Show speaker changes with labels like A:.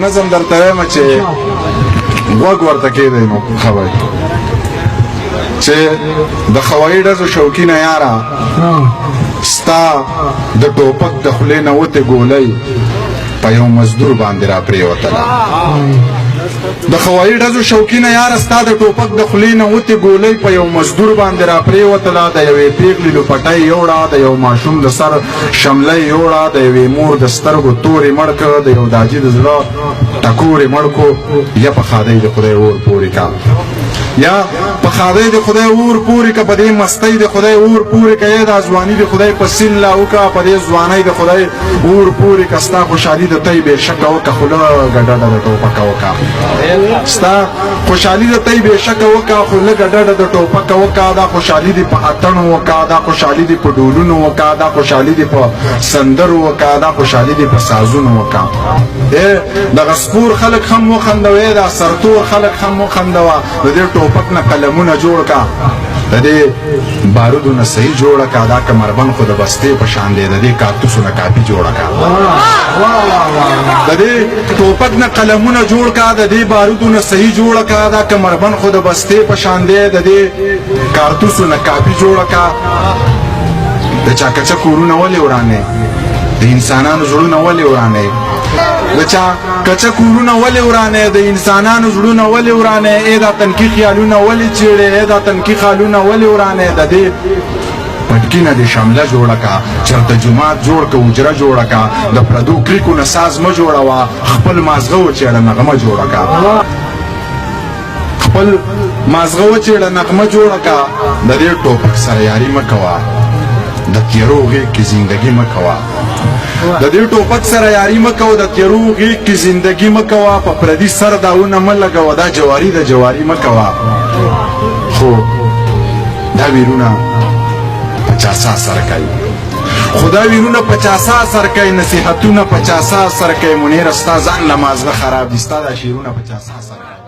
A: نظم درته وایم چې غوږ ورته کېدی نو خبرې چې د هوایي ډزو شوقینه یاره ستا د ټوپک د خولې نه وتې ګولۍ په یو مزدور باندې را پرېوتله د هوایي ډزو شوقینه یاره ستا د ټوپک د خولې نه وتې ګولۍ په یو مزدور باندې را پرېوتله د یوې پېغلې لوپټۍ یوړه د یو ماشوم د سر شملۍ یوړه د یوې مور د سترګو تورې مړ کړه د یو داجي د زړه ټکورې مړ کړو یا په خادۍ د خدای اور پورې کا یا په خادۍ د خدای اور پورې که په دې مستۍ د خدای اور پورې که یا د ځواني د خدای په سین لا وکړه په دې ځوانۍ د خدای اور پورې که ستا خوشحالي د تی بېشکه وکړه خو لږه ډډه د ټوپکه وکړه ستا خوشحالي د تی بېشکه وکړه خو لږه ډډه د ټوپکه وکړه دا خوشحالي دې په اتڼو وکړه دا خوشحالي دې په ډولونو وکړه دا خوشحالي دې په سندرو وکړه دا خوشحالي دې په سازونو وکړه دغه سپور خلک هم وخندوې دا سرتور خلک هم وخندوه د دې ټوپک نه قلمونه جوړ کا د دې بارودو نه صحیح جوړه کا دا کمربند خو د بستې په شان دی د دې کارتوسو نه کاپي جوړه کا د دې ټوپک نه قلمونه جوړ کا د دې بارودو نه صحیح جوړه کا دا کمربند خو د بستې په شان دی د دې کارتوسو نه کاپي جوړه کا د چا کچه کورونه ولې ورانې د انسانانو زړونه ولې ورانې د چا کچه کورونه ولې ورانې د انسانانو زړونه ولې ورانې ای دا تنکي خیالونه ولې چیړې ای دا تنکي خیالونه ولې ورانې د دې پټکي نه دې شمله جوړه کا چېرته جومات جوړ که حجره جوړه کا د پردو کریکو نه ساز مه جوړوه خپل مازغه وچېړه نغمه جوړه کا خپل مازغه وچېړه نغمه جوړه کا د دې ټوپک سره یاري مه کوه د تیرو غېږ کې زندګي مه کوه د دې ټوپک سره یاري مه کوه د تیرو غېږ کې زندګي مه کوه په پردي سر داونه مه لګوه دا جواري د جواري مه کوه خو دا ویرونه 50 اثر کوي خو دا ویرونه 50 اثر کوي نصیحتونه 50 اثر کوي منیر ستا ځان له مازغه خراب دي ستا دا شعرونه 50 اثر کوي